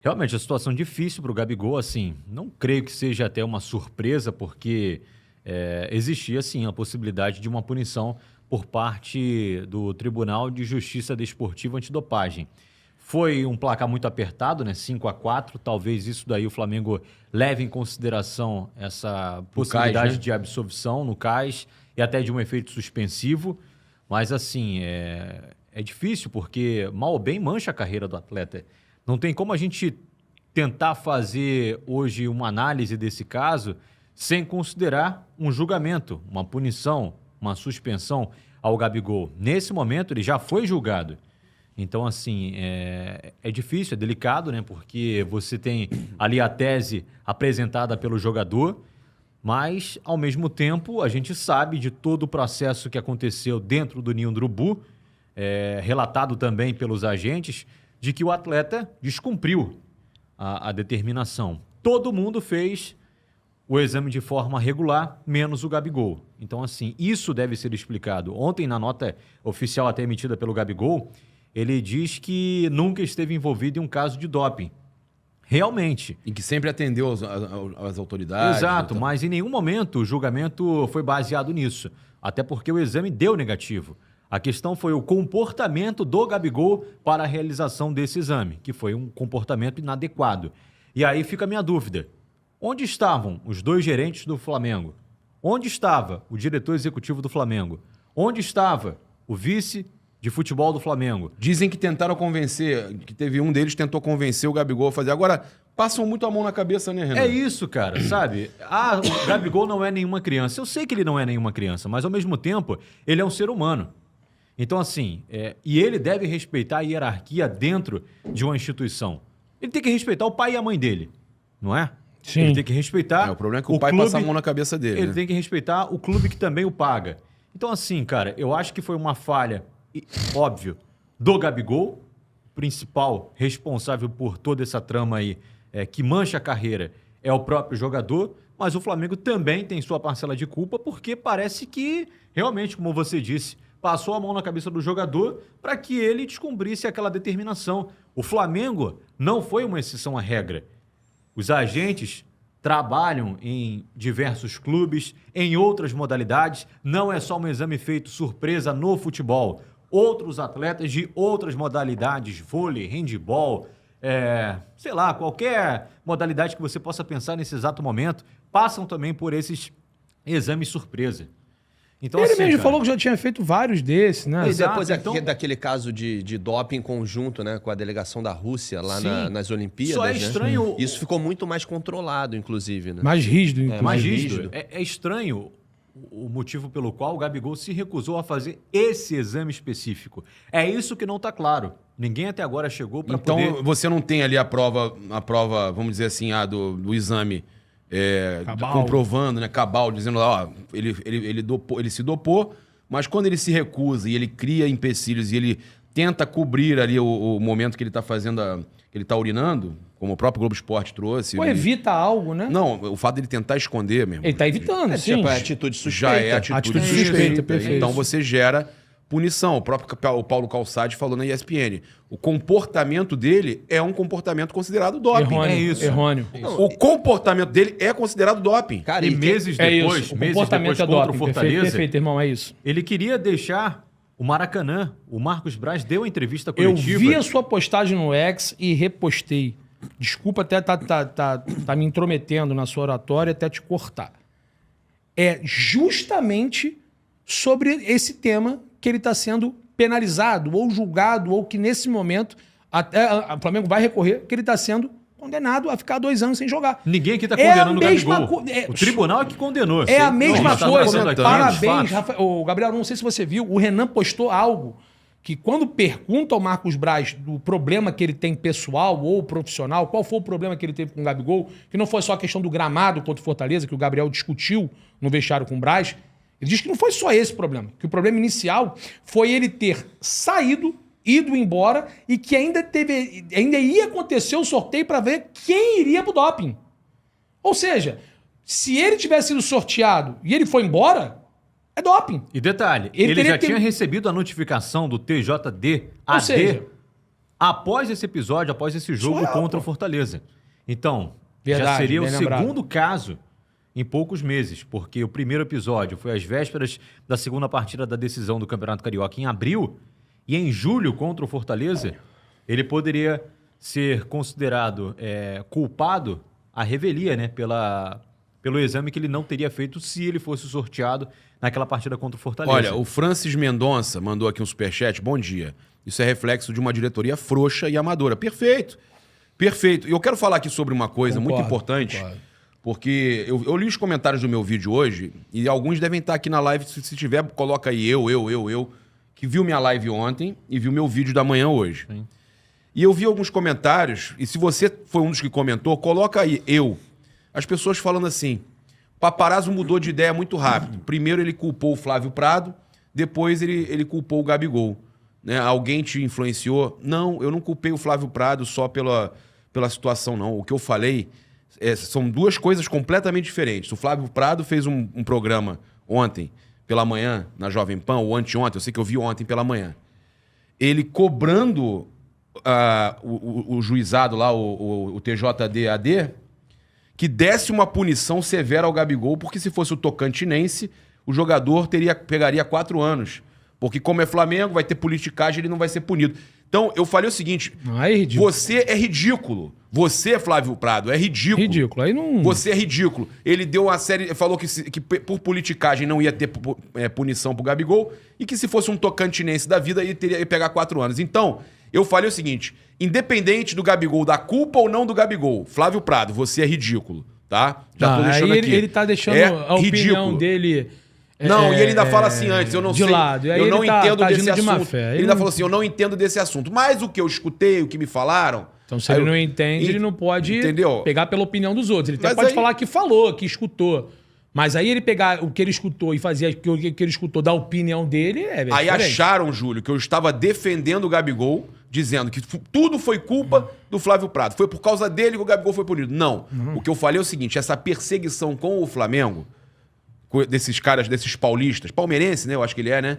Realmente, a situação difícil para o Gabigol, assim, não creio que seja até uma surpresa, porque existia, sim, a possibilidade de uma punição por parte do Tribunal de Justiça Desportiva Antidopagem. Foi um placar muito apertado, né? 5-4. Talvez isso daí o Flamengo leve em consideração essa possibilidade CAIS, né? de absolvição no CAIS e até de um efeito suspensivo. Mas, assim, é difícil porque mal ou bem mancha a carreira do atleta. Não tem como a gente tentar fazer hoje uma análise desse caso sem considerar um julgamento, uma punição, uma suspensão ao Gabigol. Nesse momento, ele já foi julgado. Então, assim, é difícil, é delicado, né? Porque você tem ali a tese apresentada pelo jogador, mas, ao mesmo tempo, a gente sabe de todo o processo que aconteceu dentro do Ninho do Urubu, relatado também pelos agentes, de que o atleta descumpriu a determinação. Todo mundo fez o exame de forma regular, menos o Gabigol. Então, assim, isso deve ser explicado. Ontem, na nota oficial até emitida pelo Gabigol, ele diz que nunca esteve envolvido em um caso de doping. Realmente. E que sempre atendeu as autoridades. Exato, mas em nenhum momento o julgamento foi baseado nisso. Até porque o exame deu negativo. A questão foi o comportamento do Gabigol para a realização desse exame, que foi um comportamento inadequado. E aí fica a minha dúvida. Onde estavam os dois gerentes do Flamengo? Onde estava o diretor executivo do Flamengo? Onde estava o vice de futebol do Flamengo? Dizem que tentaram convencer, que teve um deles que tentou convencer o Gabigol a fazer. Agora, passam muito a mão na cabeça, né, Renan? É isso, cara, sabe? O Gabigol não é nenhuma criança. Eu sei que ele não é nenhuma criança, mas ao mesmo tempo, ele é um ser humano. Então, assim, e ele deve respeitar a hierarquia dentro de uma instituição. Ele tem que respeitar o pai e a mãe dele, não é? Sim. Ele tem que respeitar. O problema é que o pai passa a mão na cabeça dele. Ele tem que respeitar o clube que também o paga. Então, assim, cara, eu acho que foi uma falha, óbvio, do Gabigol, principal responsável por toda essa trama aí, que mancha a carreira, é o próprio jogador, mas o Flamengo também tem sua parcela de culpa, porque parece que, realmente, como você disse, passou a mão na cabeça do jogador para que ele descumprisse aquela determinação. O Flamengo não foi uma exceção à regra. Os agentes trabalham em diversos clubes, em outras modalidades. Não é só um exame feito surpresa no futebol. Outros atletas de outras modalidades, vôlei, handebol, sei lá, qualquer modalidade que você possa pensar nesse exato momento, passam também por esses exames surpresa. Então, ele assim, mesmo cara, falou que já tinha feito vários desses, né? E depois Exato, daquele caso de doping em conjunto, né, com a delegação da Rússia lá Sim. nas Olimpíadas, Só é né? estranho- Isso ficou muito mais controlado, inclusive, né? Mais rígido, inclusive. mais rígido. rígido. É estranho o motivo pelo qual o Gabigol se recusou a fazer esse exame específico. É isso que não está claro. Ninguém até agora chegou para Então, poder... você não tem ali a prova, vamos dizer assim, do exame Cabal. comprovando, né? Cabal, dizendo lá, ó, ele se dopou, mas quando ele se recusa e ele cria empecilhos e ele tenta cobrir ali o momento que ele está fazendo, que ele está urinando, como o próprio Globo Esporte trouxe. Ou evita algo, né? Não, o fato dele tentar esconder mesmo. Ele tá evitando, sim. Tipo, é atitude suspeita. Já é atitude suspeita, suspeita. perfeito. Então você gera punição. O próprio o Paulo Calçade falou na ESPN. O comportamento dele é um comportamento considerado doping. Errôneo, É isso. errôneo. O comportamento dele é considerado doping. Cara, E e meses É depois, isso. O meses comportamento depois é contra doping. o Fortaleza, Perfeito, irmão, é isso. ele queria deixar o Maracanã. O Marcos Braz deu a entrevista Eu coletiva. vi a sua postagem no X e repostei. Desculpa até tá me intrometendo na sua oratória, até te cortar. É justamente sobre esse tema que ele está sendo penalizado ou julgado, ou que nesse momento até o Flamengo vai recorrer, que ele está sendo condenado a ficar 2 anos sem jogar. Ninguém aqui está É a condenando o mesma Gabigol. co- O tribunal é que condenou. É a mesma Tá coisa. trazendo aqui os Parabéns, fatos. Rafael. Ô, Gabriel, não sei se você viu, o Renan postou algo que quando pergunta ao Marcos Braz do problema que ele tem pessoal ou profissional, qual foi o problema que ele teve com o Gabigol, que não foi só a questão do gramado contra o Fortaleza, que o Gabriel discutiu no vestiário com o Braz, ele diz que não foi só esse problema, que o problema inicial foi ele ter saído, ido embora e que ainda ia acontecer o sorteio para ver quem iria pro doping. Ou seja, se ele tivesse sido sorteado e ele foi embora, é doping. E detalhe, Ele ele teria já que ter- tinha recebido a notificação do TJD, Ou seja, após esse episódio, após esse jogo contra o Fortaleza. Então, já Verdade, seria o bem lembrado. segundo caso em poucos meses, porque o primeiro episódio foi às vésperas da segunda partida da decisão do Campeonato Carioca em abril, e em julho, contra o Fortaleza, ele poderia ser considerado culpado à revelia, né, pelo exame que ele não teria feito se ele fosse sorteado naquela partida contra o Fortaleza. Olha, o Francis Mendonça mandou aqui um superchat. Bom dia. Isso é reflexo de uma diretoria frouxa e amadora. Perfeito. Perfeito. E eu quero falar aqui sobre uma coisa muito importante, porque eu li os comentários do meu vídeo hoje e alguns devem estar aqui na live. Se tiver, coloca aí eu, que viu minha live ontem e viu meu vídeo da manhã hoje. Sim. E eu vi alguns comentários, e se você foi um dos que comentou, coloca aí eu. As pessoas falando assim, Paparazzo mudou de ideia muito rápido. Primeiro ele culpou o Flávio Prado, depois ele culpou o Gabigol. Né? Alguém te influenciou? Não, eu não culpei o Flávio Prado só pela situação, não. O que eu falei são duas coisas completamente diferentes. O Flávio Prado fez um programa ontem, pela manhã, na Jovem Pan, ou anteontem, eu sei que eu vi ontem pela manhã. Ele cobrando o juizado lá, o TJD-AD, que desse uma punição severa ao Gabigol, porque se fosse o Tocantinense, o jogador pegaria 4 anos. Porque como é Flamengo, vai ter politicagem, ele não vai ser punido. Então, eu falei o seguinte, você é ridículo. Você, Flávio Prado, é ridículo. Ridículo. Aí não... Você é ridículo. Ele deu uma série, falou que por politicagem não ia ter punição pro Gabigol e que se fosse um Tocantinense da vida, ele ia pegar 4 anos. Então, eu falei o seguinte, independente do Gabigol, da culpa ou não do Gabigol, Flávio Prado, você é ridículo, tá? Já tô deixando aqui. Ele tá deixando a opinião dele... Não, e ele ainda fala assim antes, eu não sei, lado. E aí eu não entendo tá desse de má assunto. fé. Ele ainda falou assim, eu não entendo desse assunto. Mas o que eu escutei, o que me falaram... Então, se ele não entende, ele não pode pegar pela opinião dos outros. Ele até pode falar que falou, que escutou. Mas aí ele pegar o que ele escutou e fazer o que ele escutou da opinião dele é diferente. Aí acharam, Júlio, que eu estava defendendo o Gabigol, dizendo que tudo foi culpa do Flávio Prado. Foi por causa dele que o Gabigol foi punido. Não. O que eu falei é o seguinte, essa perseguição com o Flamengo... desses caras, desses paulistas, palmeirense, né? Eu acho que ele é, né?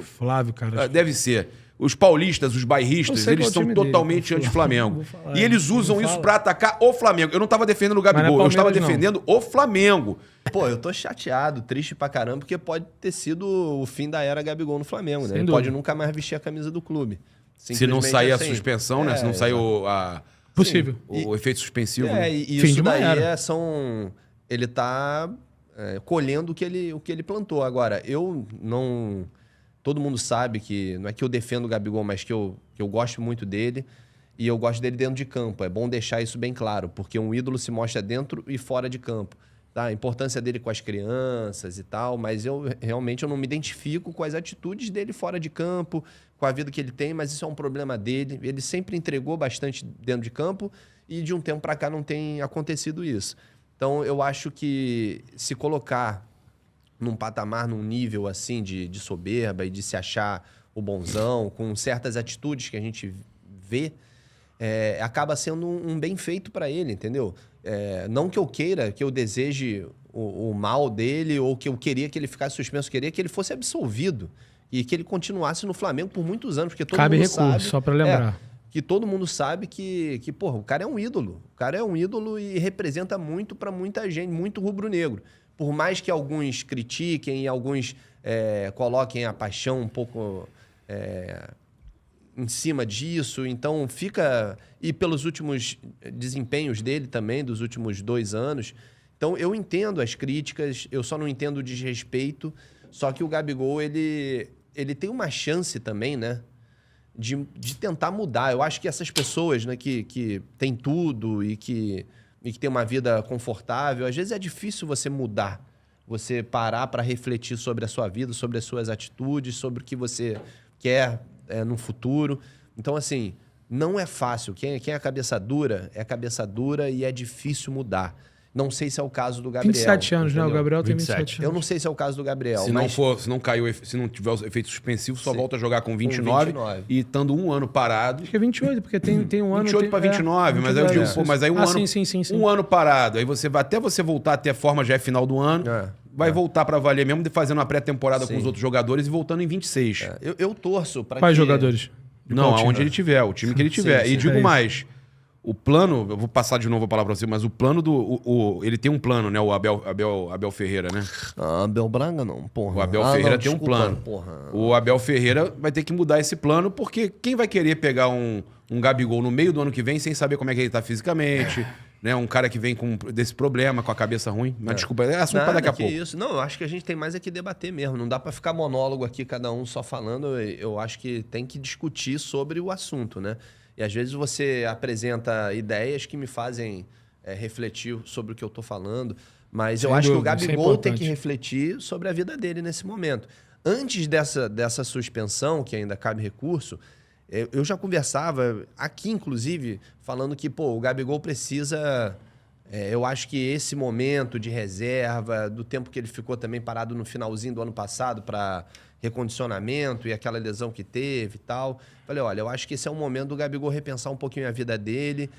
Flávio, cara. Deve ser. Os paulistas, os bairristas, eles são totalmente anti-Flamengo. E eles usam isso pra atacar o Flamengo. Eu não tava defendendo o Gabigol, eu estava defendendo o Flamengo. Pô, eu tô chateado, triste pra caramba, porque pode ter sido o fim da era Gabigol no Flamengo, né? Ele pode nunca mais vestir a camisa do clube. Se não sair a suspensão, né? Se não sair Possível. O efeito suspensivo. E isso daí ele tá... colhendo o que ele plantou. Agora, eu não... Todo mundo sabe que... Não é que eu defendo o Gabigol, mas que eu gosto muito dele. E eu gosto dele dentro de campo. É bom deixar isso bem claro, porque um ídolo se mostra dentro e fora de campo. Tá? A importância dele com as crianças e tal, mas eu realmente não me identifico com as atitudes dele fora de campo, com a vida que ele tem, mas isso é um problema dele. Ele sempre entregou bastante dentro de campo e de um tempo para cá não tem acontecido isso. Então, eu acho que se colocar num patamar, num nível assim de soberba e de se achar o bonzão, com certas atitudes que a gente vê, acaba sendo um bem feito para ele, entendeu? Não que eu queira, que eu deseje o mal dele ou que eu queria que ele ficasse suspenso, eu queria que ele fosse absolvido e que ele continuasse no Flamengo por muitos anos, porque todo mundo recurso, sabe... só para lembrar. Que todo mundo sabe que porra, o cara é um ídolo. O cara é um ídolo e representa muito para muita gente, muito rubro-negro. Por mais que alguns critiquem e alguns coloquem a paixão um pouco em cima disso, então fica... E pelos últimos desempenhos dele também, dos últimos 2 anos. Então eu entendo as críticas, eu só não entendo o desrespeito. Só que o Gabigol, ele tem uma chance também, né? De tentar mudar. Eu acho que essas pessoas, né, que têm tudo e que têm uma vida confortável, às vezes é difícil você mudar. Você parar para refletir sobre a sua vida, sobre as suas atitudes, sobre o que você quer no futuro. Então, assim, não é fácil. Quem é cabeça dura e é difícil mudar. Não sei se é o caso do Gabriel. 27 anos, entendeu? né? O Gabriel tem 27 anos. Eu não sei se é o caso do Gabriel. Se não tiver o efeito suspensivo, só volta a jogar com 29 e estando 1 ano parado. Acho que é 28, porque tem um ano... 28 para 29, mas aí eu digo, pô, mas aí um ano... Sim. Um ano parado. Aí até você voltar a ter a forma, já é final do ano, vai voltar para valer mesmo, fazendo uma pré-temporada com os outros jogadores e voltando em 26. Eu torço para Quais jogadores? Não, qual time? aonde ele tiver, o time que ele tiver. Sim, E sim. digo É isso. mais, o plano, eu vou passar de novo a palavra pra você, mas o plano ele tem um plano, né? O Abel Ferreira, né? Ah, Abel Braga não, porra. O Abel Ah, Ferreira não, tem um desculpa, plano. Porra. O Abel Ferreira vai ter que mudar esse plano, porque quem vai querer pegar um Gabigol no meio do ano que vem sem saber como é que ele tá fisicamente, né? Um cara que vem desse problema, com a cabeça ruim. Mas desculpa, é assunto pra Nada, daqui a que pouco. isso. Não, eu acho que a gente tem mais é que debater mesmo. Não dá pra ficar monólogo aqui, cada um só falando. Eu acho que tem que discutir sobre o assunto, né? E às vezes você apresenta ideias que me fazem refletir sobre o que eu tô falando. Mas eu Sem acho que o dúvida, isso é Gabigol tem que importante. refletir sobre a vida dele nesse momento. Antes dessa suspensão, que ainda cabe recurso, eu já conversava aqui, inclusive, falando que pô, o Gabigol precisa... eu acho que esse momento de reserva, do tempo que ele ficou também parado no finalzinho do ano passado para recondicionamento e aquela lesão que teve e tal. Falei, olha, eu acho que esse é um momento do Gabigol repensar um pouquinho a vida dele,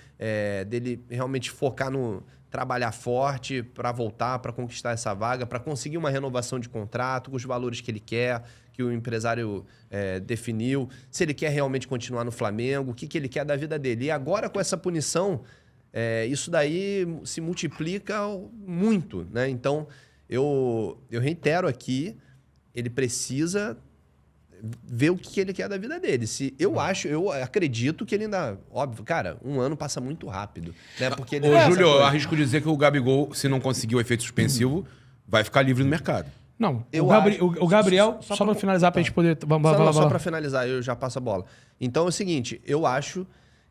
dele realmente focar no trabalhar forte para voltar, para conquistar essa vaga, para conseguir uma renovação de contrato com os valores que ele quer, que o empresário definiu, se ele quer realmente continuar no Flamengo, o que ele quer da vida dele. E agora, com essa punição, isso daí se multiplica muito, né? Então, eu reitero aqui, ele precisa ver o que ele quer da vida dele. Eu acredito que ele ainda... Óbvio, cara, um ano passa muito rápido, né? Porque ele Ô, essa Júlio, eu coisa. arrisco dizer que o Gabigol, se não conseguir o efeito suspensivo, vai ficar livre no mercado. Não, Eu o Gabriel, acho- só para finalizar, pra gente poder... Só para finalizar, eu já passo a bola. Então é o seguinte, eu acho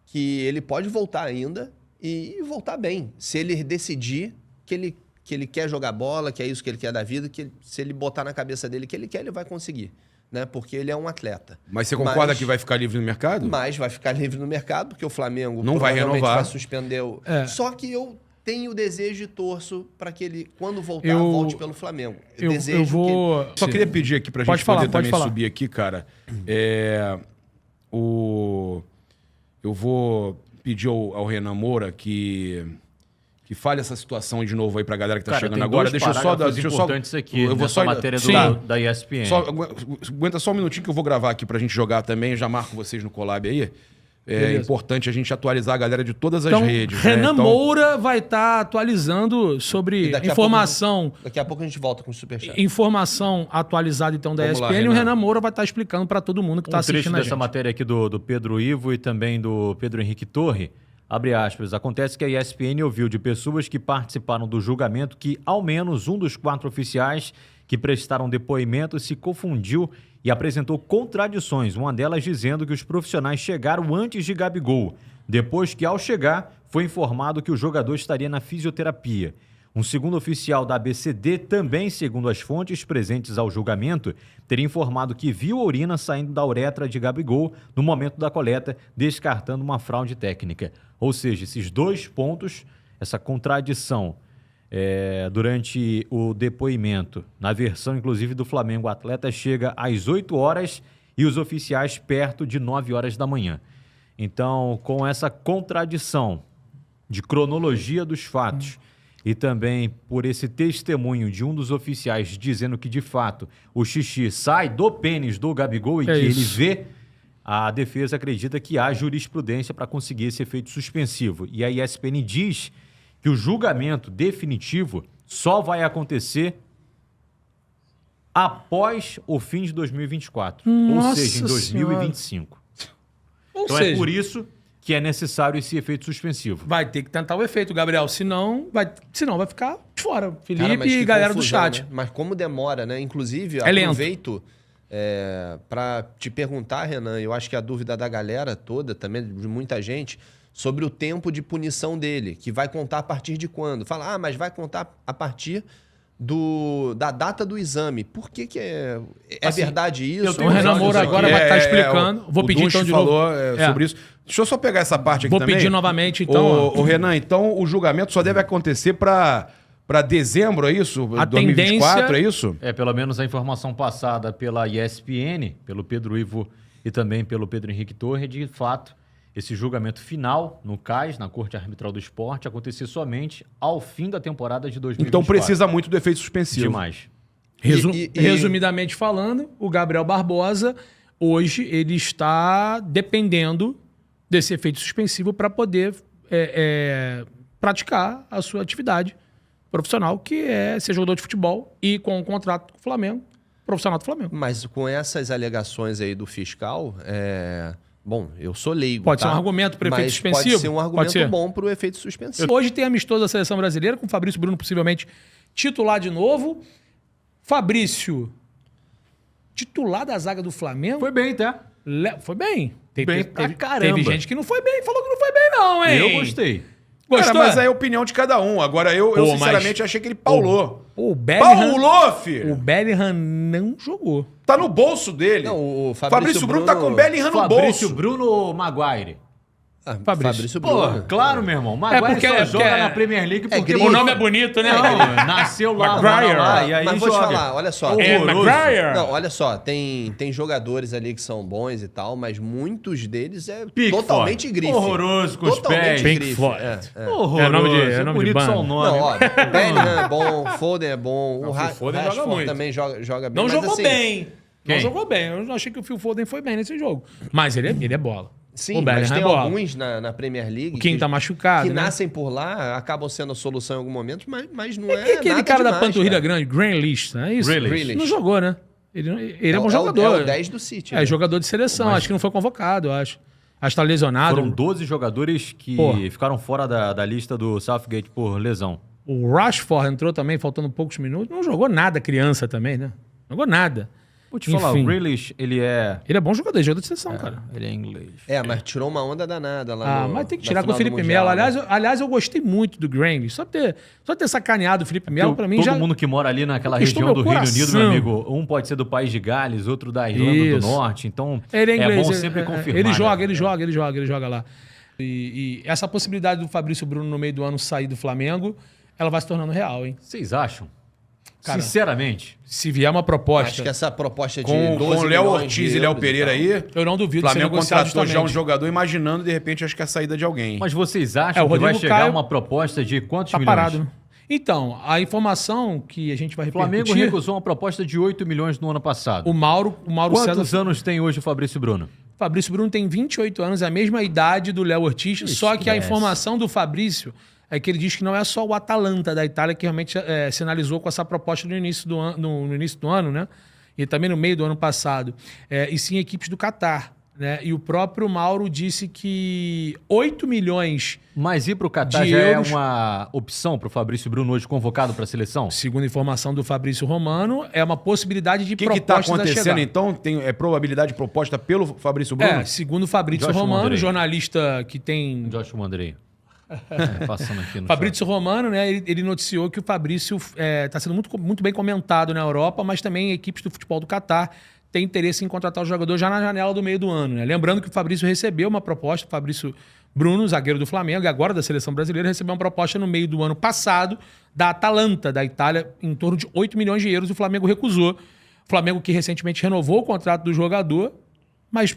que ele pode voltar ainda e voltar bem. Se ele decidir que ele quer jogar bola, que é isso que ele quer da vida, se ele botar na cabeça dele que ele quer, ele vai conseguir. Né? Porque ele é um atleta. Mas você concorda que vai ficar livre no mercado? Mas vai ficar livre no mercado, porque o Flamengo Não vai provavelmente renovar. vai suspender o... É. Só que eu tenho o desejo e torço para que ele, quando voltar, Eu- volte pelo Flamengo. Eu vou... Só queria pedir aqui pra Pode gente falar, poder pode também falar. subir aqui, cara. Eu vou pedir ao Renan Moura que fale essa situação de novo aí pra galera que tá Cara, chegando tem agora. dois Deixa eu parágrafos só importantes aqui eu vou nessa só matéria Sim. da ESPN. aguenta só um minutinho que eu vou gravar aqui pra gente jogar também. Eu já marco vocês no collab aí. É Beleza. importante a gente atualizar a galera de todas as Então, redes. né? Renan Então, Moura vai estar atualizando E sobre daqui a informação... Daqui a pouco a gente volta com o Superchat. Informação atualizada, então, da Vamos lá, ESPN. E o Renan. Renan Moura vai estar explicando para todo mundo que está Um trecho assistindo a dessa gente. matéria aqui do Pedro Ivo e também do Pedro Henrique Torre. Abre aspas. Acontece que a ESPN ouviu de pessoas que participaram do julgamento que ao menos um dos 4 oficiais que prestaram depoimento se confundiu e apresentou contradições, uma delas dizendo que os profissionais chegaram antes de Gabigol, depois que, ao chegar, foi informado que o jogador estaria na fisioterapia. Um segundo oficial da ABCD, também segundo as fontes presentes ao julgamento, teria informado que viu a urina saindo da uretra de Gabigol no momento da coleta, descartando uma fraude técnica. Ou seja, esses 2 pontos, essa contradição durante o depoimento, na versão inclusive do Flamengo, o atleta chega às 8 horas e os oficiais perto de 9 horas da manhã. Então, com essa contradição de cronologia dos fatos e também por esse testemunho de um dos oficiais dizendo que, de fato, o xixi sai do pênis do Gabigol e que ele vê, a defesa acredita que há jurisprudência para conseguir esse efeito suspensivo. E a ESPN diz que o julgamento definitivo só vai acontecer após o fim de 2024. Nossa ou seja, em 2025. Ou Então seja, é por isso que é necessário esse efeito suspensivo. vai ter que tentar o efeito, Gabriel. Senão vai ficar de fora. Felipe Cara, mas e que galera do confusão, chat. né? Mas como demora, né? Inclusive, É lento. aproveito para te perguntar, Renan, eu acho que a dúvida da galera toda, também de muita gente, sobre o tempo de punição dele, que vai contar a partir de quando? Fala, mas vai contar a partir da data do exame. Por que é Assim, verdade isso? eu O tenho Renan episódios Moura aqui. agora vai estar explicando. Vou o pedir Dunch então de falou novo. sobre isso. Deixa eu só pegar essa parte aqui Vou também. pedir novamente, então. Ô, Renan, então o julgamento só deve acontecer para dezembro, é isso? A 2024, tendência- é isso? Pelo menos a informação passada pela ESPN, pelo Pedro Ivo e também pelo Pedro Henrique Torre, de fato, esse julgamento final no CAS, na Corte Arbitral do Esporte, acontecer somente ao fim da temporada de 2024. Então precisa muito do efeito suspensivo. demais. Resumidamente falando, o Gabriel Barbosa hoje ele está dependendo desse efeito suspensivo para poder praticar a sua atividade profissional, que é ser jogador de futebol e com um contrato com o Flamengo, profissional do Flamengo. Mas com essas alegações aí do fiscal, bom, eu sou leigo, Pode tá? ser um argumento para efeito Mas suspensivo? pode ser um argumento ser. bom para o efeito suspensivo. Hoje tem amistoso da Seleção Brasileira, com o Fabrício Bruno possivelmente titular de novo. Fabrício, titular da zaga do Flamengo? Foi bem, tá? Foi bem. Bem pra caramba. Teve gente que não foi bem, falou que não foi bem não, hein? Eu gostei. Gostou? Cara, mas aí é a opinião de cada um. Agora, eu Pô, sinceramente achei que ele paulou. O Bellingham, Paulou, filho! o Bellingham não jogou. Tá no bolso dele. Não, o Fabrício Bruno tá com o Bellingham no Fabrício bolso. Bruno ou Maguire? Fabrício. Pô, Bruno. claro, meu irmão. Maguire porque- só é joga porque- na Premier League porque... gringo. O nome é bonito, né? Não, nasceu lá, Maguire. mora lá, e aí Mas vou te joga. falar, olha só. É Horroroso. Maguire. Não, olha só, tem jogadores ali que são bons e tal, mas muitos deles Pickford. totalmente grife. Horroroso com os pés. Pickford. Horroroso. É nome de bonito banda. só o nome. Não, ó, o Bellingham é bom, o Foden é bom, o Foden joga Rashford muito. também joga bem. Não mas jogou assim, bem. Quem? Não jogou bem. Eu não achei que o Phil Foden foi bem nesse jogo. Mas ele é bola. Sim, o mas Bellingham tem é bola. alguns na Premier League Quem tá machucado, que né? nascem por lá, acabam sendo a solução em algum momento, mas não E é aquele nada cara da demais, panturrilha cara. grande, Grealish, não é isso? Grealish. Não jogou, né? Ele é bom o- jogador. É o 10 do City. É né? jogador de seleção. Acho que não foi convocado, eu acho. Acho que tá lesionado. Foram 12 jogadores que Pô. ficaram fora da lista do Southgate por lesão. O Rashford entrou também, faltando poucos minutos. Não jogou nada, criança também, né? Não jogou nada. Vou te falar, Enfim. o Grealish, ele é bom jogador, ele é jogador de seleção, cara. Ele é inglês. Mas tirou uma onda danada lá Mas tem que na tirar com o final do Felipe Mundial, Melo. né? Aliás, eu gostei muito do Grealish. Só ter sacaneado o Felipe Melo, pra mim, Todo já... mundo que mora ali naquela conquistou região meu do Reino Unido, meu coração. amigo, um pode ser do país de Gales, outro da Irlanda Isso. do Norte, então Ele é inglês. bom sempre confirmar. Ele né? joga lá. E essa possibilidade do Fabrício Bruno no meio do ano sair do Flamengo, ela vai se tornando real, hein? Vocês acham? Cara, Sinceramente. Se vier uma proposta, Acho que essa proposta de Com 12 o Léo milhões Ortiz de e Léo euros Pereira tal. aí, eu não o duvido de ser Flamengo negociado contratou já um justamente. jogador, imaginando, de repente, acho que a saída de alguém. Mas vocês acham o que vai Rodrigo chegar Caio uma proposta de quantos Tá milhões? parado, né? Então, a informação que a gente vai O Flamengo repercutir... recusou uma proposta de 8 milhões no ano passado. O Mauro Quantos César... anos tem hoje o Fabrício Bruno? Fabrício Bruno tem 28 anos, é a mesma idade do Léo Ortiz, só que a Esquece. informação do Fabrício é que ele diz que não é só o Atalanta da Itália que realmente sinalizou com essa proposta no início do ano, né? E também no meio do ano passado. E sim equipes do Catar. Né? E o próprio Mauro disse que 8 milhões, Mas ir para o Catar De já euros. é uma opção para o Fabrício Bruno hoje convocado para a seleção? segundo a informação do Fabrício Romano, é uma possibilidade de O que está propostas a acontecendo, chegar. então? Tem probabilidade proposta pelo Fabrício Bruno? Segundo o Fabrício Josh Romano, Mondrei. jornalista que tem Josh Mandrei. Passando aqui no Fabrício Romano, né? Ele noticiou que o Fabrício está sendo muito bem comentado na Europa, mas também equipes do futebol do Catar têm interesse em contratar o jogador já na janela do meio do ano. Né? Lembrando que o Fabrício recebeu uma proposta, o Fabrício Bruno, zagueiro do Flamengo, e agora da seleção brasileira, recebeu uma proposta no meio do ano passado da Atalanta, da Itália, em torno de 8 milhões de euros, e o Flamengo recusou. O Flamengo que recentemente renovou o contrato do jogador, mas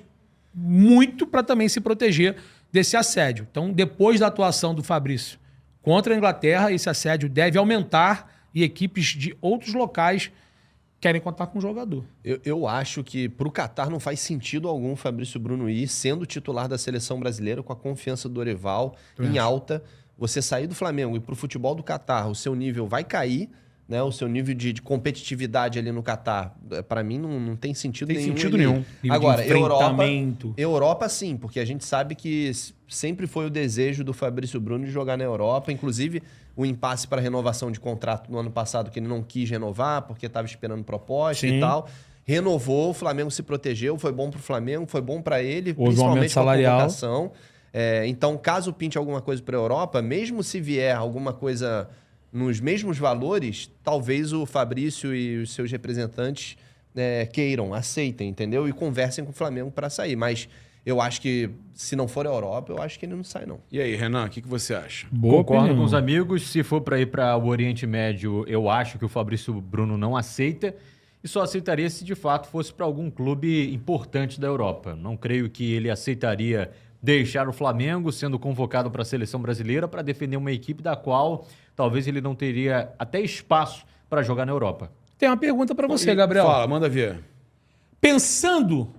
muito para também se proteger desse assédio. Então, depois da atuação do Fabrício contra a Inglaterra, esse assédio deve aumentar e equipes de outros locais querem contar com o jogador. Eu acho que para o Catar não faz sentido algum o Fabrício Bruno ir, sendo titular da seleção brasileira, com a confiança do Dorival em alta. Você sair do Flamengo e para o futebol do Catar, o seu nível vai cair, né? O seu nível de competitividade ali no Catar, para mim, não tem sentido Tem nenhum. sentido ele ir. nenhum. Nível Agora, de enfrentamento. Europa sim, porque a gente sabe que sempre foi o desejo do Fabrício Bruno de jogar na Europa, inclusive o impasse para renovação de contrato no ano passado, que ele não quis renovar porque estava esperando proposta Sim. e tal. Renovou, o Flamengo se protegeu, foi bom para o Flamengo, foi bom para ele, Houve um aumento principalmente com a salarial. convocação. Então, caso pinte alguma coisa para a Europa, mesmo se vier alguma coisa nos mesmos valores, talvez o Fabrício e os seus representantes queiram, aceitem, entendeu? E conversem com o Flamengo para sair. Mas eu acho que, se não for a Europa, eu acho que ele não sai, não. E aí, Renan, o que você acha? Boa Concordo opinião. com os amigos. Se for para ir para o Oriente Médio, eu acho que o Fabrício Bruno não aceita. E só aceitaria se de fato fosse para algum clube importante da Europa. Não creio que ele aceitaria deixar o Flamengo sendo convocado para a seleção brasileira para defender uma equipe da qual talvez ele não teria até espaço para jogar na Europa. Tem uma pergunta para você, Gabriel. Fala, manda ver. Pensando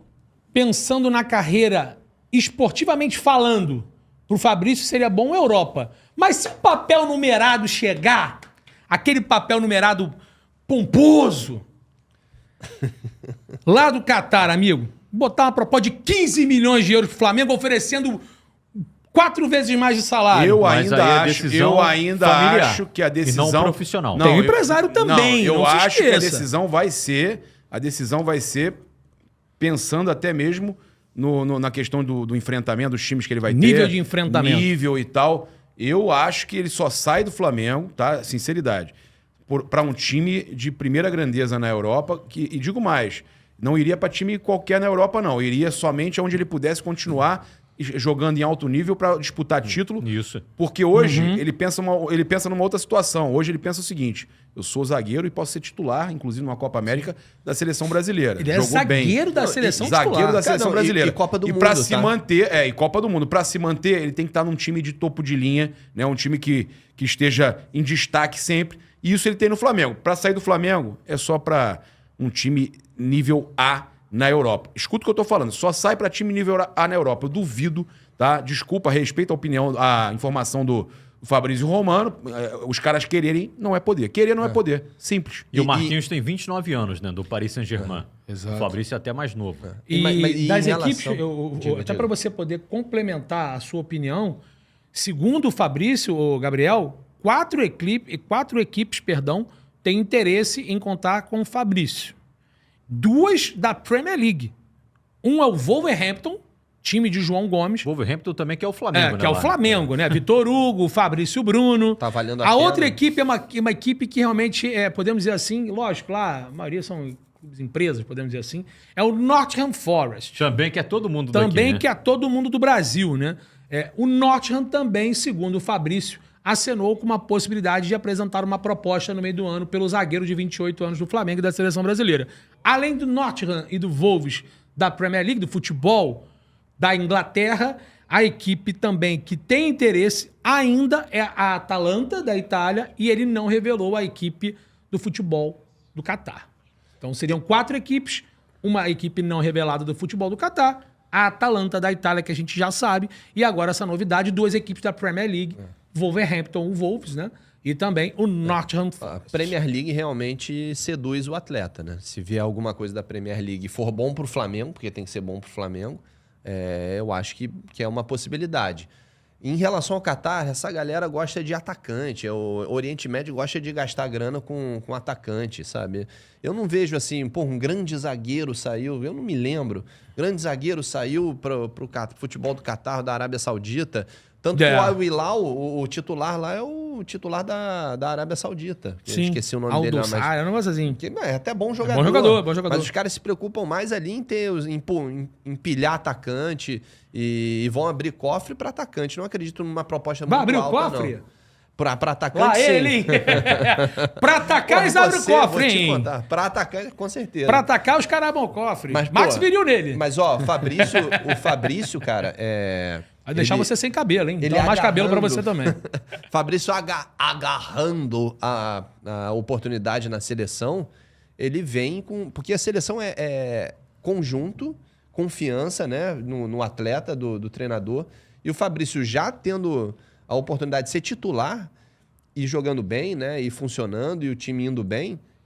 pensando na carreira esportivamente falando, pro Fabrício seria bom Europa. Mas se o papel numerado chegar, aquele papel numerado pomposo, lá do Catar, amigo, botar uma proposta de 15 milhões de euros pro Flamengo, oferecendo 4 vezes mais de salário. Eu Mas ainda aí a acho, decisão familiar, acho que a decisão e não profissional. Tem um empresário também, eu não se acho que a esqueça. decisão vai ser pensando até mesmo na questão do enfrentamento dos times que ele vai ter. Nível de enfrentamento. Nível e tal. Eu acho que ele só sai do Flamengo, tá? Sinceridade. Para um time de primeira grandeza na Europa, e digo mais, não iria para time qualquer na Europa, não. Iria somente onde ele pudesse continuar jogando em alto nível para disputar título. Isso. Porque hoje ele pensa numa outra situação. Hoje ele pensa o seguinte: eu sou zagueiro e posso ser titular, inclusive numa Copa América, da seleção brasileira. Ele é zagueiro da seleção zagueiro titular. da seleção Cara, não, brasileira. e Copa do e Mundo, para se tá? manter, e Copa do Mundo, para se manter, ele tem que estar num time de topo de linha, né? Um time que esteja em destaque sempre. E isso ele tem no Flamengo. Para sair do Flamengo é só para um time nível A na Europa. Escuta o que eu tô falando. Só sai para time nível A na Europa. Eu duvido, tá? Desculpa, respeito a opinião, a informação do Fabrício Romano. Os caras quererem não é poder. Querer não é poder. Simples. E o Marquinhos tem 29 anos, né? Do Paris Saint-Germain. exato. O Fabrício é até mais novo. E E das em equipes, relação- até para você poder complementar a sua opinião, segundo o Fabrício, o Gabriel, quatro equipes, têm interesse em contar com o Fabrício. 2 da Premier League. Um é o Wolverhampton, time de João Gomes. Wolverhampton também, que é o Flamengo, né? Que é o lá. Flamengo, né? Vitor Hugo, Fabrício Bruno. Tá valendo a A pena. outra equipe é uma equipe que realmente, podemos dizer assim, lógico, lá, a maioria são clubes, empresas, podemos dizer assim, é o Nottingham Forest. Também que é todo mundo Também daqui, né? que é todo mundo do Brasil, né? O Nottingham também, segundo o Fabrício, acenou com uma possibilidade de apresentar uma proposta no meio do ano pelo zagueiro de 28 anos do Flamengo e da seleção brasileira. Além do Nottingham e do Wolves da Premier League, do futebol da Inglaterra, a equipe também que tem interesse ainda é a Atalanta da Itália e ele não revelou a equipe do futebol do Catar. Então seriam 4 equipes, uma equipe não revelada do futebol do Catar, a Atalanta da Itália, que a gente já sabe, e agora essa novidade, 2 equipes da Premier League, Wolverhampton, o Wolves, né? E também o Nottingham A Forest. Premier League realmente seduz o atleta, né? Se vier alguma coisa da Premier League e for bom pro Flamengo, porque tem que ser bom pro Flamengo, eu acho que é uma possibilidade. Em relação ao Catar, essa galera gosta de atacante. O Oriente Médio gosta de gastar grana com atacante, sabe? Eu não vejo assim, um grande zagueiro saiu, eu não me lembro. Grande zagueiro saiu pro futebol do Catar, da Arábia Saudita. Tanto que o Al Hilal, o titular lá é o titular da Arábia Saudita. Eu esqueci o nome dele lá, mas... Al-Dossar, é um negócio assim. Que, é até bom jogador. Bom jogador. Mas os caras se preocupam mais ali em empilhar atacante e vão abrir cofre para atacante. Não acredito numa proposta Vai muito abrir o alta, cofre? não. Pra atacante, Lá sim. ele, hein? Pra atacar, eles abrem o cofre, hein? Pra atacar, com certeza. Pra atacar, os caras abrem o cofre. Mas, Max pô, viril nele. Mas, ó, o Fabrício, cara, Vai deixar ele- você sem cabelo, hein? ele Dá mais cabelo pra agarrando. você também. Fabrício agarrando a oportunidade na seleção, ele vem com... Porque a seleção é conjunto, confiança, né, no atleta, do treinador. E o Fabrício já tendo a oportunidade de ser titular e jogando bem, né, e funcionando, e o time indo bem,